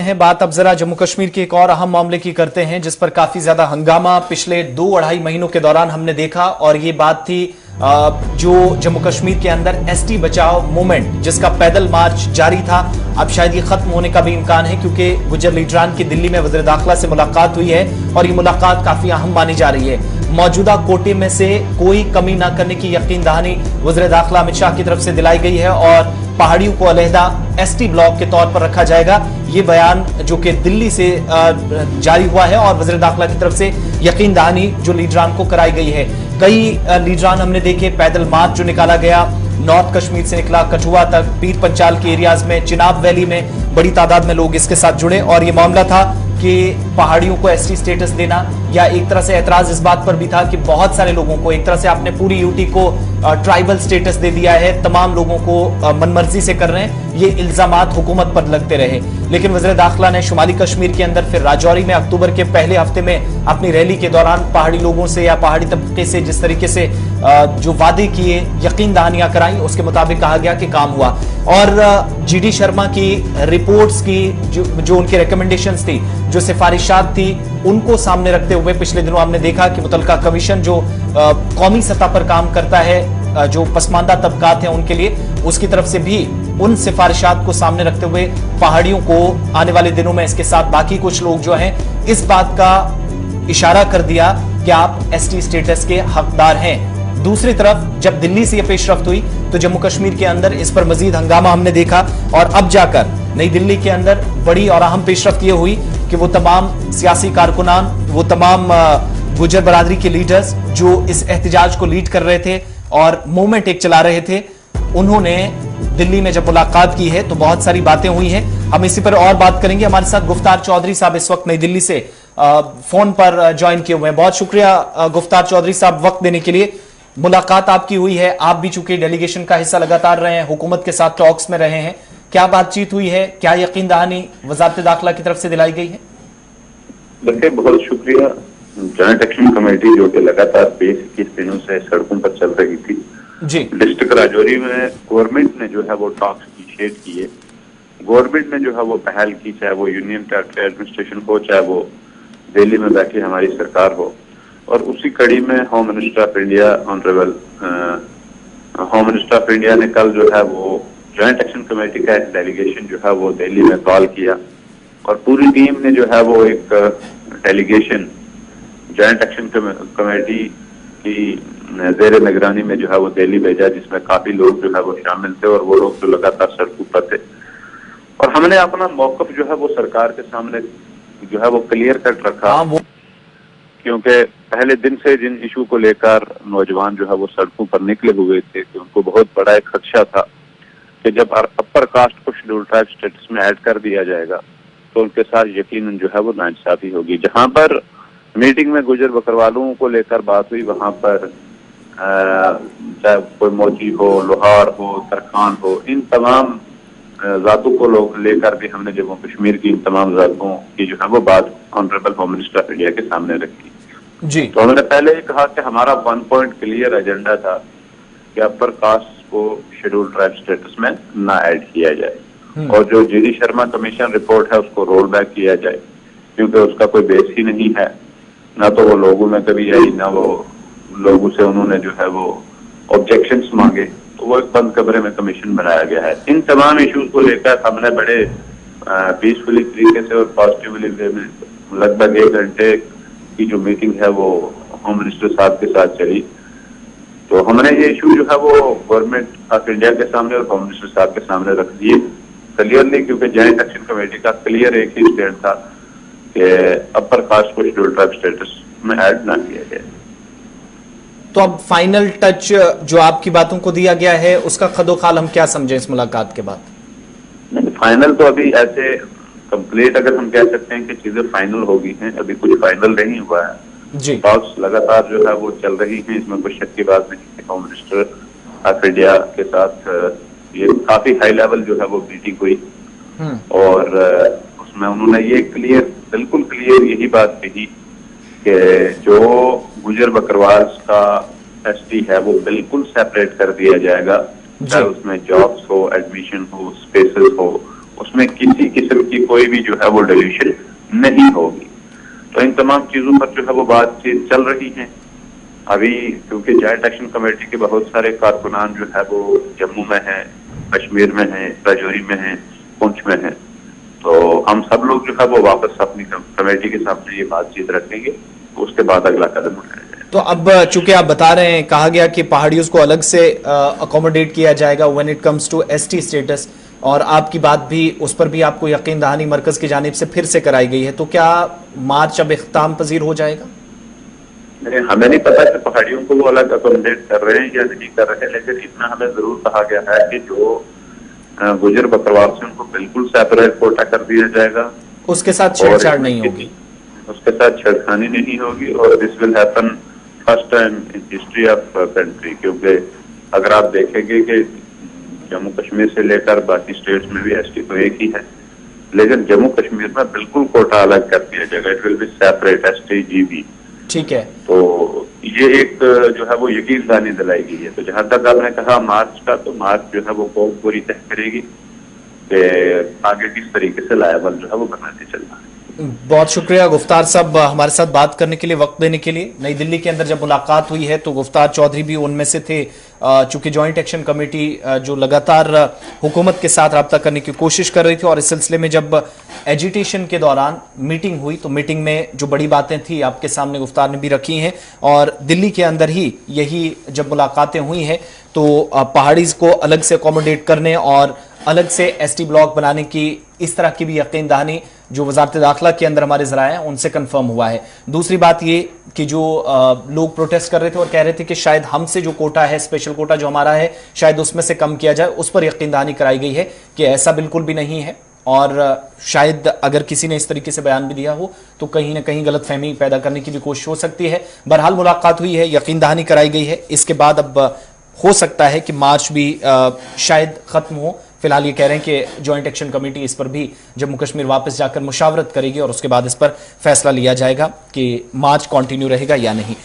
हैं बात अब जरा जम्मू कश्मीर के एक और अहम मामले की करते हैं जिस पर काफी ज्यादा हंगामा पिछले 2-2.5 महीनों के दौरान हमने देखा। और ये बात थी जो जम्मू कश्मीर के अंदर एसटी बचाओ मूवमेंट जिसका पैदल मार्च जारी था, अब शायद ये खत्म होने का भी इम्कान है क्योंकि गुज्जर लीडरान की दिल्ली में वज़ीर दाखिला से मुलाकात हुई है और ये मुलाकात काफी अहम मानी जा रही है। मौजूदा कोटे में से कोई कमी न करने की यकीन दहानी वज़ीर दाखिला अमित शाह की तरफ से दिलाई गई है और पहाड़ियों को अलहदा एसटी ब्लॉक के तौर पर रखा जाएगा। ये बयान जो कि दिल्ली से जारी हुआ है और वज़ीर दाखिला की तरफ से यकीन दहानी जो लीडरान को कराई गई है। कई लीडरान हमने देखे, पैदल मार्च जो निकाला गया नॉर्थ कश्मीर से निकला कठुआ तक, पीर पंचाल के एरियाज में, चिनाब वैली में बड़ी तादाद में लोग इसके साथ जुड़े। और ये मामला था कि पहाड़ियों को एसटी स्टेटस देना, या एक तरह से ऐतराज इस बात पर भी था कि बहुत सारे लोगों को, एक तरह से आपने पूरी यूटी को ट्राइबल स्टेटस दे दिया है, तमाम लोगों को मनमर्जी से कर रहे हैं, ये इल्जामात हुकूमत पर लगते रहे। लेकिन वज़ीर दाखिला ने शुमाली कश्मीर के अंदर फिर राजौरी में अक्टूबर के पहले हफ्ते में अपनी रैली के दौरान पहाड़ी लोगों से या पहाड़ी तबके से जिस तरीके से जो वादे किए, यकीन दहानियां कराई, उसके मुताबिक कहा गया कि काम हुआ। और जीडी शर्मा की रिपोर्ट्स की जो उनकी रिकमेंडेशंस थी, जो सिफारिशात थी, उनको सामने रखते हुए पिछले दिनों हमने देखा कि मुतलका कमीशन जो कौमी सतह पर काम करता है, जो पसमानदा तबकात हैं उनके लिए, उसकी तरफ से भी उन सिफारिशात को सामने रखते हुए पहाड़ियों को आने वाले दिनों में इसके साथ बाकी कुछ लोग जो हैं इस बात का इशारा कर दिया कि आप एसटी स्टेटस के हकदार हैं। दूसरी तरफ जब दिल्ली से यह पेशरफ्त हुई तो जम्मू कश्मीर के अंदर इस पर मजीद हंगामा हमने देखा और अब जाकर नई दिल्ली के अंदर बड़ी और अहम पेशरफ्त यह हुई कि वो तमाम सियासी कारकुनान, वो तमाम गुज्जर बरादरी के लीडर्स जो इस एहतजाज को लीड कर रहे थे और मूवमेंट एक चला रहे थे, उन्होंने दिल्ली में जब मुलाकात की है तो बहुत सारी बातें हुई हैं। हम इसी पर और बात करेंगे। हमारे साथ गुफ्तार चौधरी साहब इस वक्त नई दिल्ली से फोन पर ज्वाइन किए हुए हैं। बहुत शुक्रिया गुफ्तार चौधरी साहब वक्त देने के लिए। मुलाकात आपकी हुई है, आप भी चूंकि डेलीगेशन का हिस्सा लगातार रहे हैं, हुकूमत के साथ टॉक्स में रहे हैं, क्या बातचीत हुई है, क्या यकीन दहानी वजारत दाखिला की तरफ से दिलाई गई है? देखिए, बहुत शुक्रिया। जॉइंट एक्शन कमेटी जो कि लगातार 20-21 दिनों से सड़कों पर चल रही थी जी, डिस्ट्रिक्ट राजौरी में गवर्नमेंट ने जो है वो टॉक्स इनिशिएट किए, गवर्नमेंट ने जो है वो पहल की, चाहे वो यूनियन टेरिटरी एडमिनिस्ट्रेशन हो, चाहे वो दिल्ली में बैठी हमारी सरकार हो। और उसी कड़ी में home minister of India, honourable home minister of India ने कल जो है वो जॉइंट एक्शन कमेटी का एक डेलीगेशन जो है वो दिल्ली में कॉल किया और पूरी टीम ने जो है वो एक डेलीगेशन जॉइंट एक्शन कमेटी की जेर निगरानी में जो है वो दिल्ली भेजा, जिसमें काफी लोग जो है वो शामिल थे और वो लोग जो लगातार सड़कों पर थे। और हमने अपना मौकफ जो है वो सरकार के सामने जो है वो क्लियर कट रखा, क्योंकि पहले दिन से जिन इशू को लेकर नौजवान जो है वो सड़कों पर निकले हुए थे कि उनको बहुत बड़ा एक खदशा था कि जब अपर कास्ट को शेड्यूल ट्राइब स्टेटस में ऐड कर दिया जाएगा तो उनके साथ यकीनन जो है वो नाइंसाफी होगी। जहां पर मीटिंग में गुजर बकरवालों को लेकर बात हुई, वहां पर चाहे कोई मोची हो, लोहार हो, तरखान हो, इन तमाम जातों को लोग लेकर भी हमने जम्मू कश्मीर की इन तमाम जातों की जो है वो बात honourable home minister of India के सामने रखी जी। तो हमने पहले ही कहा कि हमारा 1 पॉइंट क्लियर एजेंडा था कि अपर कास्ट को शेड्यूल ट्राइब स्टेटस में ना ऐड किया जाए और जो जीडी शर्मा कमीशन रिपोर्ट है उसको रोल बैक किया जाए, क्योंकि उसका कोई बेस ही नहीं है, ना तो वो लोगों में कभी आई, ना वो लोगों से उन्होंने जो है वो ऑब्जेक्शंस मांगे, तो वो एक बंद कमरे में कमीशन बनाया गया है। इन तमाम इश्यूज को लेकर हमने बड़े पीसफुली तरीके से और पॉजिटिवली वे में लगभग 1 घंटे की जो मीटिंग है वो होम मिनिस्टर साहब के साथ चली। तो हमने ये इशू जो है वो गवर्नमेंट ऑफ इंडिया के सामने और होम मिनिस्टर साहब के सामने रख दिए क्लियरली, क्योंकि जॉइंट एक्शन कमेटी का क्लियर एक ही स्टैंड था कि अपर कास्ट को शेड्यूल ट्राइब स्टेटस में ऐड ना किया जाए। तो अब फाइनल टच जो आपकी बातों को दिया गया है उसका खदोखाल हम क्या समझें इस मुलाकात के बाद? नहीं, फाइनल तो अभी ऐसे कंप्लीट अगर हम कह सकते हैं कि चीजें फाइनल हो गई हैं, अभी कुछ फाइनल नहीं हुआ है जी। टॉक्स लगातार जो है वो चल रही हैं, इसमें कोई शक की बात नहीं। होम मिनिस्टर ऑफ इंडिया के साथ ये काफी हाई लेवल जो है वो मीटिंग हुई और उसमें उन्होंने ये बिल्कुल क्लियर यही बात कही कि जो गुजर बकरवाल का एसटी है वो बिल्कुल सेपरेट कर दिया जाएगा, चाहे उसमें जॉब्स हो, एडमिशन हो, स्पेसेस हो, उसमें किसी किस्म की कोई भी जो है वो डिल्यूशन नहीं होगी। तो इन तमाम चीजों पर जो है वो बातचीत चल रही है अभी, क्योंकि जॉइंट एक्शन कमेटी के बहुत सारे कारकुनान जो है वो जम्मू में है, कश्मीर में है, राजौरी में है, पुंछ में है। तो हम सब लोग जो है वो वापस अपनी कमेटी के सामने ये बातचीत रखेंगे, तो उसके बाद अगला कदम उठाया जाएगा। तो अब चूंकि आप बता रहे हैं, कहा गया कि पहाड़ियों को अलग से अकोमोडेट किया जाएगा when it comes to ST status, और आपकी बात भी उस पर भी आपको यकीन दहानी मरकज की जानिब से फिर से कराई गई है, तो क्या मार्च अब इख्तिताम पजीर हो जाएगा? नहीं, हमें नहीं पता कि पहाड़ियों को वो अलग अकोमोडेट कर रहे हैं या नहीं कर रहे हैं, लेकिन इतना हमें जरूर कहा गया है कि जो गुजर बकरवाल से उनको बिल्कुल सेपरेट कोटा कर दिया जाएगा, उसके साथ छेड़छाड़ नहीं होगी, उसके साथ छेड़खानी नहीं होगी, और this will happen first time in history of country. क्योंकि अगर आप देखेंगे कि जम्मू कश्मीर से लेकर बाकी स्टेट्स में भी एसटी तो एक ही है, लेकिन जम्मू कश्मीर में बिल्कुल कोटा अलग कर दिया जाएगा। It will be separate ST GB. ठीक है, तो ये एक जो है वो यकीनदानी दिलाई गई है। तो जहां तक आपने कहा मार्च का, तो मार्च जो है वो कौम पूरी तय करेगी कि आगे किस तरीके से लायबल जो है वो बनाते चलना है। बहुत शुक्रिया गुफ्तार साहब हमारे साथ बात करने के लिए, वक्त देने के लिए। नई दिल्ली के अंदर जब मुलाकात हुई है तो गुफ्तार चौधरी भी उनमें से थे। चूंकि जॉइंट एक्शन कमेटी जो लगातार हुकूमत के साथ रब्ता करने की कोशिश कर रही थी, और इस सिलसिले में जब एजिटेशन के दौरान मीटिंग हुई तो मीटिंग में जो बड़ी बातें थी आपके सामने गुफ्तार ने भी रखी हैं, और दिल्ली के अंदर ही यही जब मुलाकातें हुई हैं तो पहाड़ीज को अलग से अकोमोडेट करने और अलग से एसटी ब्लॉक बनाने की इस तरह की भी यकीन दहानी जो वजारत दाखिला के अंदर हमारे जराए हैं उनसे कंफर्म हुआ है। दूसरी बात ये कि जो लोग प्रोटेस्ट कर रहे थे और कह रहे थे कि शायद हमसे जो कोटा है, स्पेशल कोटा जो हमारा है, शायद उसमें से कम किया जाए, उस पर यकीन दहानी कराई गई है कि ऐसा बिल्कुल भी नहीं है। और शायद अगर किसी ने इस तरीके से बयान भी दिया हो तो कहीं ना कहीं गलतफहमी पैदा करने की भी कोशिश हो सकती है। बहरहाल मुलाकात हुई है, यकीन दहानी कराई गई है। इसके बाद अब हो सकता है कि मार्च भी शायद खत्म हो। फिलहाल ये कह रहे हैं कि जॉइंट एक्शन कमेटी इस पर भी जम्मू कश्मीर वापस जाकर मुशावरत करेगी और उसके बाद इस पर फैसला लिया जाएगा कि मार्च कंटिन्यू रहेगा या नहीं।